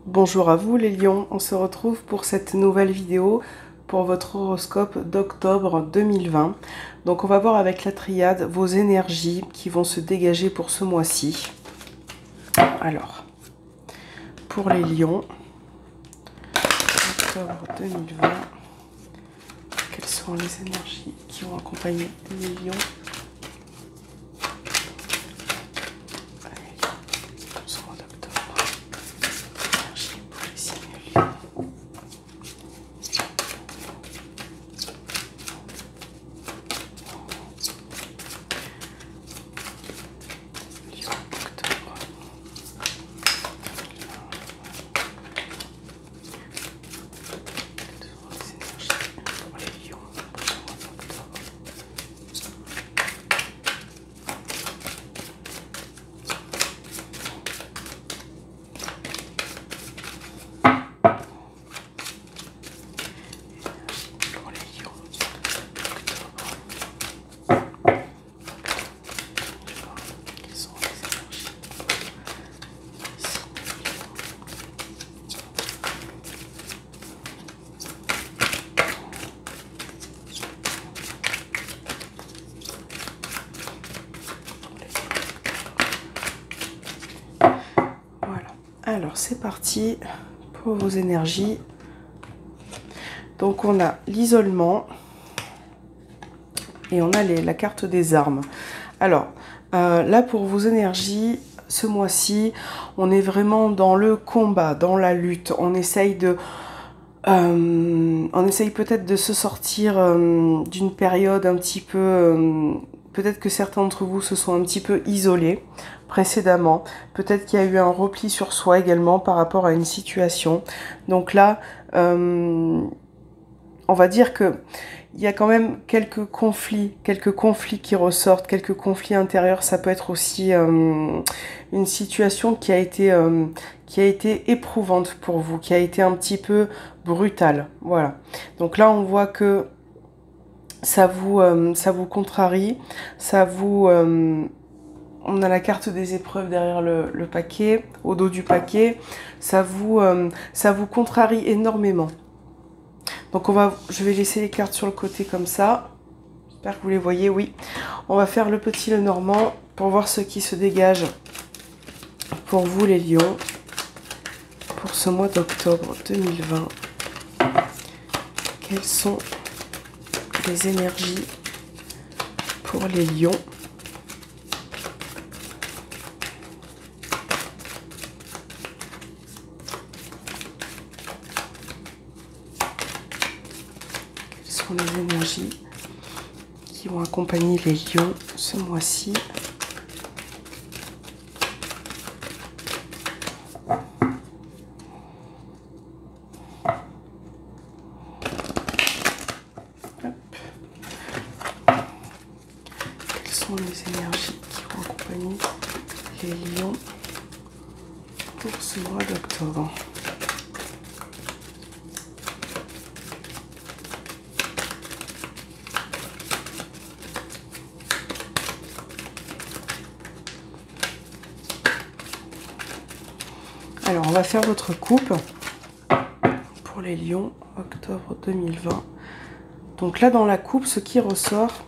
Bonjour à vous les lions, on se retrouve pour cette nouvelle vidéo pour votre horoscope d'octobre 2020. Donc on va voir avec la triade vos énergies qui vont se dégager pour ce mois-ci. Alors, pour les lions, octobre 2020, quelles sont les énergies qui vont accompagner les lions ? Alors c'est parti pour vos énergies. Donc on a l'isolement et on a la carte des armes. Alors là pour vos énergies, ce mois-ci, on est vraiment dans le combat, dans la lutte. On essaye peut-être de se sortir d'une période un petit peu... peut-être que certains d'entre vous se sont un petit peu isolés précédemment. Peut-être qu'il y a eu un repli sur soi également par rapport à une situation. Donc là, on va dire que il y a quand même quelques conflits qui ressortent, quelques conflits intérieurs. Ça peut être aussi une situation qui a été éprouvante pour vous, qui a été un petit peu brutale. Voilà. Donc là, on voit que ça vous contrarie, ça vous... on a la carte des épreuves derrière le paquet, au dos du paquet. Ça vous contrarie énormément. Donc je vais laisser les cartes sur le côté comme ça. J'espère que vous les voyez, oui. On va faire le petit Lenormand pour voir ce qui se dégage pour vous les lions. Pour ce mois d'octobre 2020. Quelles sont les énergies pour les lions ? Les énergies qui vont accompagner les lions ce mois-ci. Quelles sont les énergies qui vont accompagner les lions pour ce mois d'octobre ? Alors, on va faire votre coupe pour les lions, octobre 2020. Donc là, dans la coupe, ce qui ressort,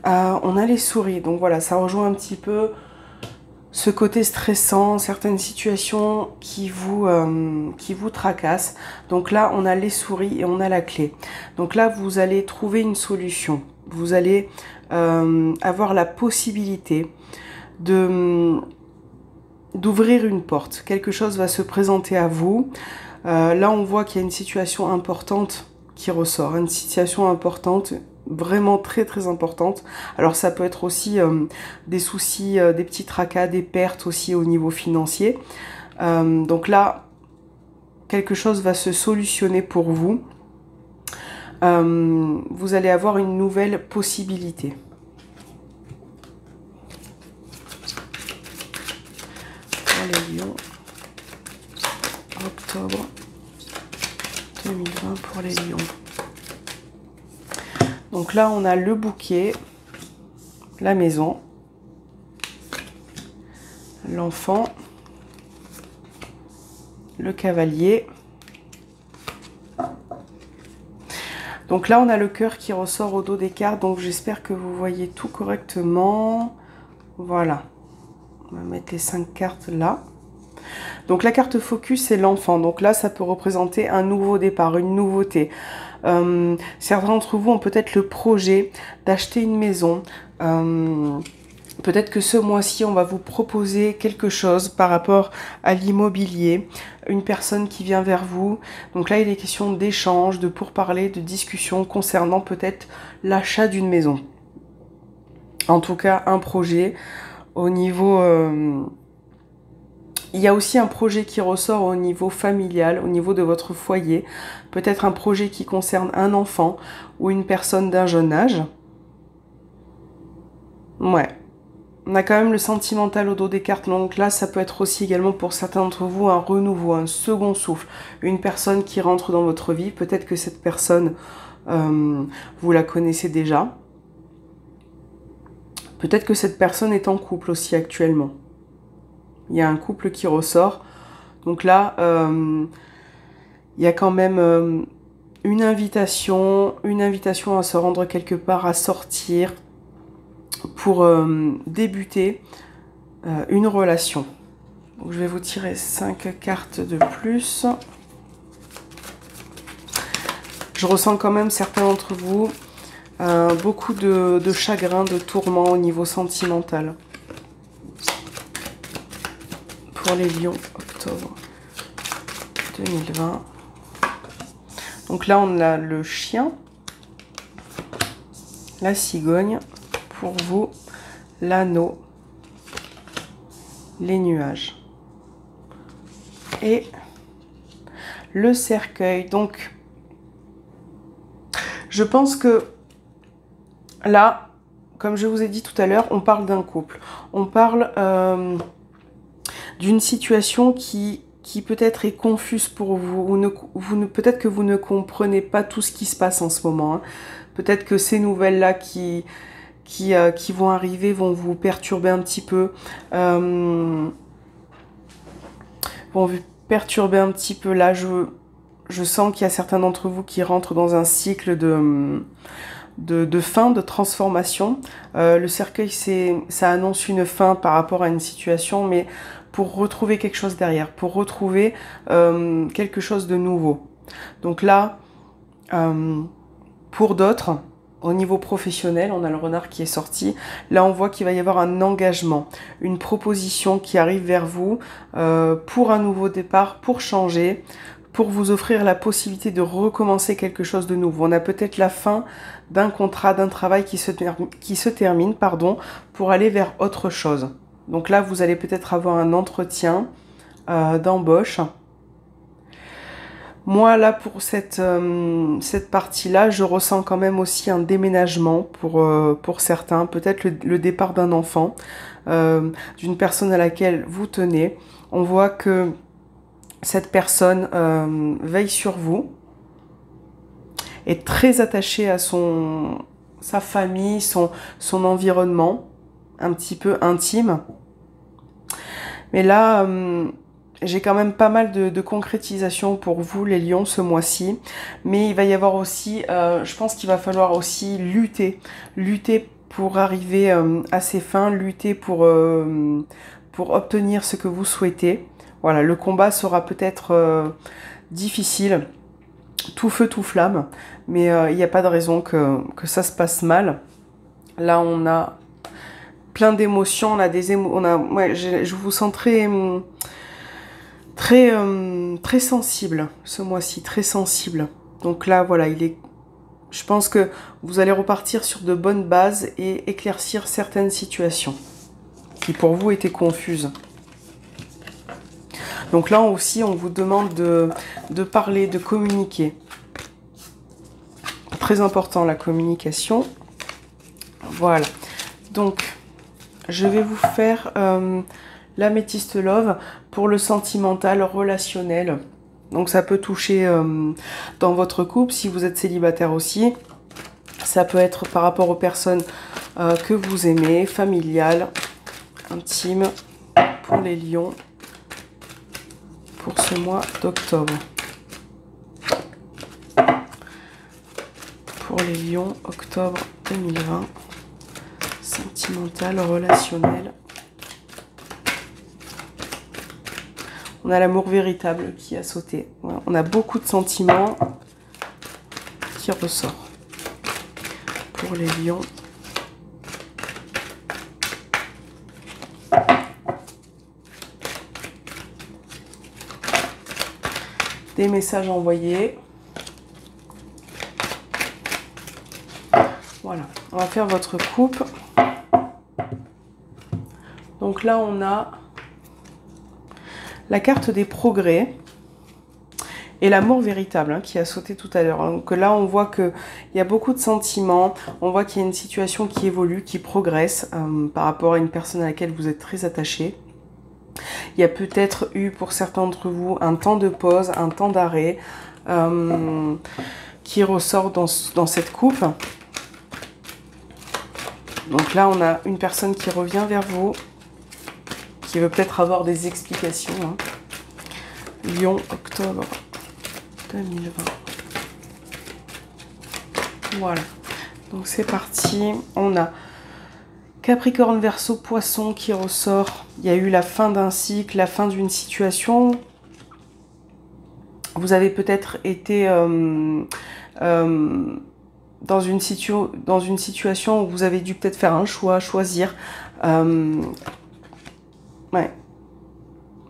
on a les souris. Donc voilà, ça rejoint un petit peu ce côté stressant, certaines situations qui vous tracassent. Donc là, on a les souris et on a la clé. Donc là, vous allez trouver une solution. Vous allez avoir la possibilité d'ouvrir une porte. Quelque chose va se présenter à vous. Là, on voit qu'il y a une situation importante qui ressort. Une situation importante, vraiment très très importante. Alors, ça peut être aussi des soucis, des petits tracas, des pertes aussi au niveau financier. Donc là, quelque chose va se solutionner pour vous. Vous allez avoir une nouvelle possibilité. Les lions, octobre 2020 pour les lions. Donc là, on a le bouquet, la maison, l'enfant, le cavalier. Donc là, on a le cœur qui ressort au dos des cartes. Donc j'espère que vous voyez tout correctement. Voilà. On va mettre les 5 cartes là. Donc la carte focus, c'est l'enfant. Donc là, ça peut représenter un nouveau départ, une nouveauté. Certains d'entre vous ont peut-être le projet d'acheter une maison. Peut-être que ce mois-ci, on va vous proposer quelque chose par rapport à l'immobilier. Une personne qui vient vers vous. Donc là, il est question d'échange, de pourparlers, de discussions concernant peut-être l'achat d'une maison. En tout cas, un projet au niveau... Il y a aussi un projet qui ressort au niveau familial, au niveau de votre foyer. Peut-être un projet qui concerne un enfant ou une personne d'un jeune âge. Ouais. On a quand même le sentimental au dos des cartes. Donc là, ça peut être aussi également pour certains d'entre vous un renouveau, un second souffle. Une personne qui rentre dans votre vie. Peut-être que cette personne, vous la connaissez déjà. Peut-être que cette personne est en couple aussi actuellement. Il y a un couple qui ressort. Donc là, il y a quand même une invitation à se rendre quelque part, à sortir pour débuter une relation. Donc, je vais vous tirer 5 cartes de plus. Je ressens quand même certains d'entre vous beaucoup de chagrin, de tourment au niveau sentimental. Pour les lions, octobre 2020. Donc là, on a le chien, la cigogne, pour vous, l'anneau, les nuages et le cercueil. Donc, je pense que là, comme je vous ai dit tout à l'heure, on parle d'un couple. On parle... d'une situation qui peut-être est confuse pour vous, peut-être que vous ne comprenez pas tout ce qui se passe en ce moment. Hein. Peut-être que ces nouvelles-là qui vont arriver vont vous perturber un petit peu. Vont vous perturber un petit peu. Là, je sens qu'il y a certains d'entre vous qui rentrent dans un cycle de fin, de transformation. Le cercueil, ça annonce une fin par rapport à une situation, mais pour retrouver quelque chose derrière, pour retrouver quelque chose de nouveau. Donc là, pour d'autres, au niveau professionnel, on a le renard qui est sorti. Là, on voit qu'il va y avoir un engagement, une proposition qui arrive vers vous pour un nouveau départ, pour changer, pour vous offrir la possibilité de recommencer quelque chose de nouveau. On a peut-être la fin d'un contrat, d'un travail qui se termine, pour aller vers autre chose. Donc là, vous allez peut-être avoir un entretien d'embauche. Moi, là, pour cette partie-là, je ressens quand même aussi un déménagement pour certains. Peut-être le départ d'un enfant, d'une personne à laquelle vous tenez. On voit que cette personne veille sur vous, est très attachée à sa famille, son environnement, un petit peu intime. Mais là, j'ai quand même pas mal de concrétisation pour vous, les lions, ce mois-ci. Mais il va y avoir aussi, je pense qu'il va falloir aussi lutter pour arriver à ses fins, lutter pour obtenir ce que vous souhaitez. Voilà, le combat sera peut-être difficile, tout feu, tout flamme, mais il n'y a pas de raison que ça se passe mal. Là, on a plein d'émotions, on a je vous sens très sensible ce mois-ci, très sensible. Donc là, voilà, je pense que vous allez repartir sur de bonnes bases et éclaircir certaines situations qui pour vous étaient confuses. Donc là aussi, on vous demande de parler, de communiquer. Très important, la communication. Voilà. Donc, je vais vous faire l'améthyste love pour le sentimental, relationnel. Donc, ça peut toucher dans votre couple, si vous êtes célibataire aussi. Ça peut être par rapport aux personnes que vous aimez, familiales, intimes, pour les lions. Pour pour ce mois d'octobre. Pour les lions, octobre 2020. Sentimental, relationnel. On a l'amour véritable qui a sauté. Voilà. On a beaucoup de sentiments qui ressortent. Pour les lions. Des messages envoyés. Voilà, on va faire votre coupe. Donc là, on a la carte des progrès et l'amour véritable hein, qui a sauté tout à l'heure. Donc là, on voit qu'il y a beaucoup de sentiments, on voit qu'il y a une situation qui évolue, qui progresse par rapport à une personne à laquelle vous êtes très attaché. Il y a peut-être eu pour certains d'entre vous un temps de pause, un temps d'arrêt qui ressort dans cette coupe. Donc là, on a une personne qui revient vers vous, qui veut peut-être avoir des explications. Hein. Lion, octobre 2020. Voilà. Donc c'est parti. On a Capricorne, Verseau, Poisson qui ressort. Il y a eu la fin d'un cycle, la fin d'une situation. Vous avez peut-être été dans une situation où vous avez dû peut-être faire un choix, choisir. Ouais.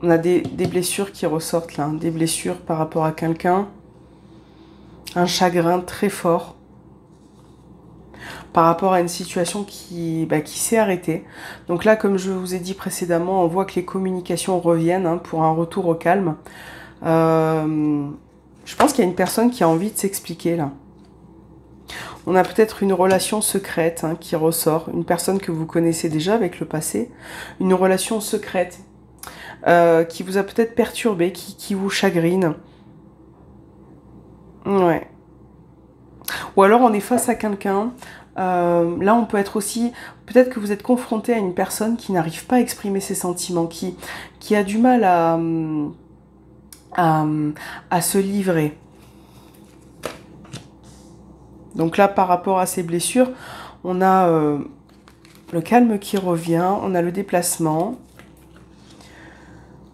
On a des blessures qui ressortent là, hein, des blessures par rapport à quelqu'un. Un chagrin très fort. Par rapport à une situation qui s'est arrêtée. Donc là, comme je vous ai dit précédemment, on voit que les communications reviennent hein, pour un retour au calme. Je pense qu'il y a une personne qui a envie de s'expliquer là. On a peut-être une relation secrète hein, qui ressort. Une personne que vous connaissez déjà avec le passé. Une relation secrète qui vous a peut-être perturbé, qui vous chagrine. Ouais. Ou alors on est face à quelqu'un. Là, on peut être aussi... Peut-être que vous êtes confronté à une personne qui n'arrive pas à exprimer ses sentiments, qui a du mal à se livrer. Donc là, par rapport à ces blessures, on a le calme qui revient, on a le déplacement.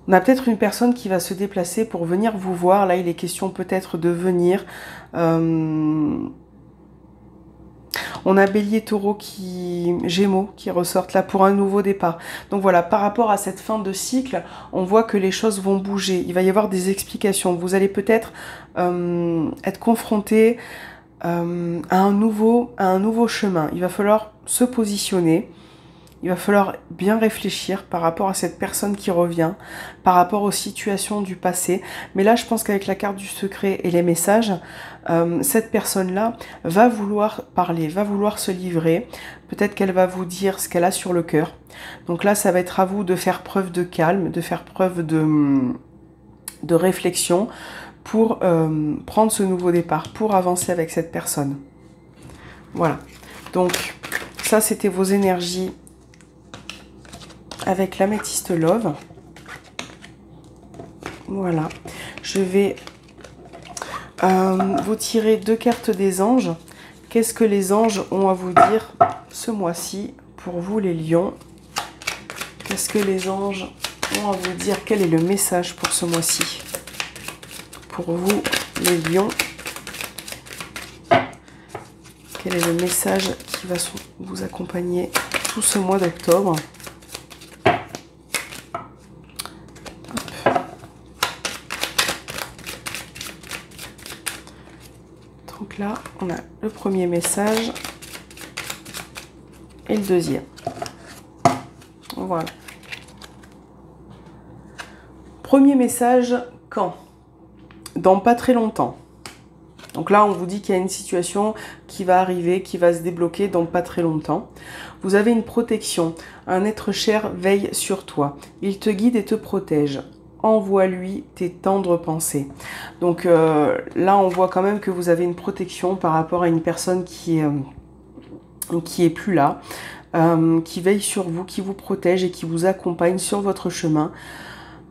On a peut-être une personne qui va se déplacer pour venir vous voir. Là, il est question peut-être de venir... On a Bélier, Taureau, Gémeaux qui ressortent là pour un nouveau départ. Donc voilà, par rapport à cette fin de cycle, on voit que les choses vont bouger. Il va y avoir des explications. Vous allez peut-être être confronté à un nouveau chemin. Il va falloir se positionner. Il va falloir bien réfléchir par rapport à cette personne qui revient, par rapport aux situations du passé. Mais là, je pense qu'avec la carte du secret et les messages, cette personne-là va vouloir parler, va vouloir se livrer. Peut-être qu'elle va vous dire ce qu'elle a sur le cœur. Donc là, ça va être à vous de faire preuve de calme, de faire preuve de réflexion pour prendre ce nouveau départ, pour avancer avec cette personne. Voilà. Donc, ça, c'était vos énergies avec l'améthyste Love. Voilà. Je vais vous tirer 2 cartes des anges. Qu'est-ce que les anges ont à vous dire ce mois-ci pour vous les lions? Qu'est-ce que les anges ont à vous dire? Quel est le message pour ce mois-ci pour vous les lions? Quel est le message qui va vous accompagner tout ce mois d'octobre? Donc là, on a le premier message et le deuxième. Voilà. Premier message, quand? Dans pas très longtemps. Donc là, on vous dit qu'il y a une situation qui va arriver, qui va se débloquer dans pas très longtemps. Vous avez une protection. Un être cher veille sur toi. Il te guide et te protège. Envoie-lui tes tendres pensées. Donc là, on voit quand même que vous avez une protection par rapport à une personne qui est plus là, qui veille sur vous, qui vous protège et qui vous accompagne sur votre chemin.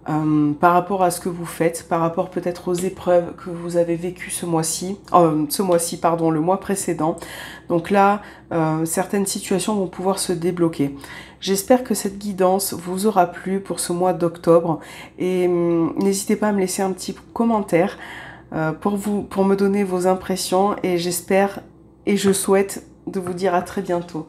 par rapport à ce que vous faites, par rapport peut-être aux épreuves que vous avez vécues ce mois-ci, pardon, le mois précédent. Donc là, certaines situations vont pouvoir se débloquer. J'espère que cette guidance vous aura plu pour ce mois d'octobre et n'hésitez pas à me laisser un petit commentaire pour me donner vos impressions et j'espère et je souhaite de vous dire à très bientôt.